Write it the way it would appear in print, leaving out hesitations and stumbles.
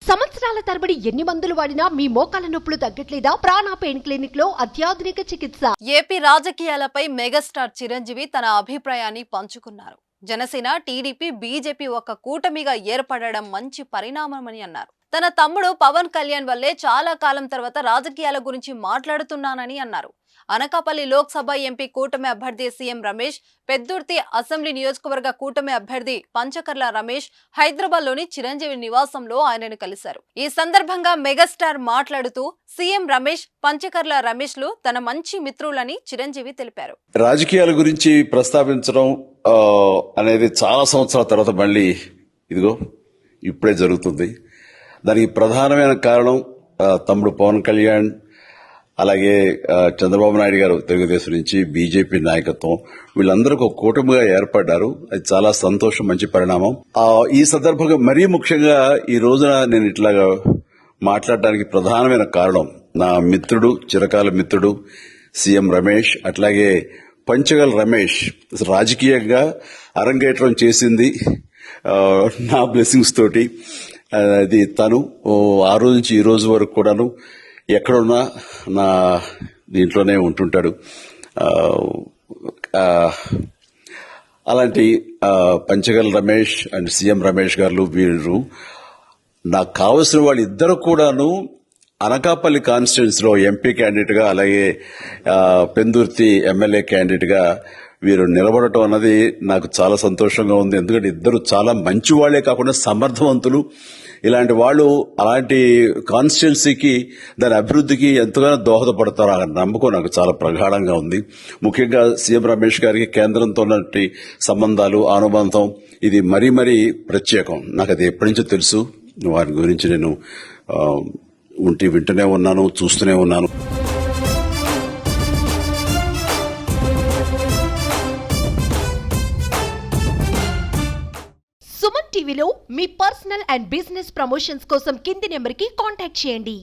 సంవత్సరాల తరబడి ఎన్ని మందులు వాడినా మీ మోకాల నొప్పులు తగ్గట్లేదా? ప్రాణ పెయిన్ క్లినిక్ లో అత్యాధునిక చికిత్స. ఏపీ రాజకీయాలపై మెగాస్టార్ చిరంజీవి తన అభిప్రాయాన్ని పంచుకున్నారు. జనసేన, టీడీపీ, బీజేపీ ఒక కూటమిగా ఏర్పడడం మంచి పరిణామమని అన్నారు. తన తమ్ముడు పవన్ కళ్యాణ్ వల్లే చాలా కాలం తర్వాత రాజకీయాల గురించి మాట్లాడుతున్నానని అన్నారు. అనకాపల్లి లోక్సభ ఎంపీ కూటమి అభ్యర్థి సీఎం రమేష్, పెద్దుర్తి అసెంబ్లీ నియోజకవర్గ కూటమి అభ్యర్థి పంచకర్ల రమేష్ హైదరాబాద్ లోని చిరంజీవి నివాసంలో ఆయనను కలిశారు. ఈ సందర్భంగా మెగాస్టార్ మాట్లాడుతూ సీఎం రమేష్, పంచకర్ల రమేష్ లు తన మంచి మిత్రులని చిరంజీవి తెలిపారు. రాజకీయాల గురించి ప్రస్తావించడం అనేది చాలా సంవత్సరాల తర్వాత మళ్ళీ ఇప్పుడే జరుగుతుంది. దానికి ప్రధానమైన కారణం తమ్ముడు పవన్ కళ్యాణ్, అలాగే చంద్రబాబు నాయుడు గారు తెలుగుదేశం నుంచి బీజేపీ నాయకత్వం, వీళ్ళందరూ ఒక కూటమిగా ఏర్పడ్డారు. అది చాలా సంతోషం, మంచి పరిణామం. ఈ సందర్భంగా మరీ ముఖ్యంగా ఈ రోజున నేను ఇట్లాగా మాట్లాడడానికి ప్రధానమైన కారణం నా మిత్రుడు, చిరకాల మిత్రుడు సీఎం రమేష్, అట్లాగే పంచగల్ రమేష్ రాజకీయంగా అరంగేట్రం చేసింది నా బ్లెస్సింగ్స్ తోటి. అది తను ఆ రోజు నుంచి ఈ రోజు వరకు కూడాను ఎక్కడున్నా నా దీంట్లోనే ఉంటుంటాడు. అలాంటి పంచగల్ రమేష్ అండ్ సీఎం రమేష్ గారు వీరు నాకు కావలసిన వాళ్ళు ఇద్దరు కూడాను అనకాపల్లి కాన్స్టిట్యున్సీ లో ఎంపీ క్యాండిడేట్ గా, అలాగే పెందుర్తి ఎమ్మెల్యే క్యాండిడేట్ గా వీరు నిలబడటం అన్నది నాకు చాలా సంతోషంగా ఉంది. ఎందుకంటే ఇద్దరు చాలా మంచి వాళ్లే కాకుండా సమర్థవంతులు. ఇలాంటి వాళ్ళు అలాంటి కాన్స్టిట్యున్సీకి, దాని అభివృద్ధికి ఎంతగానో దోహదపడతారు అనే నమ్మకం నాకు చాలా ప్రగాఢంగా ఉంది. ముఖ్యంగా సీఎం రమేష్ గారికి కేంద్రంతో ఉన్నటువంటి సంబంధాలు, అనుబంధం ఇది మరీ మరీ ప్రత్యేకం. నాకు అది ఎప్పటి నుంచో తెలుసు. వారి గురించి నేను వింటూనే ఉన్నాను, చూస్తూనే ఉన్నాను. సుమన్ టీవీలో మీ పర్సనల్ అండ్ బిజినెస్ ప్రమోషన్స్ కోసం కింది నెంబర్కి కాంటాక్ట్ చేయండి.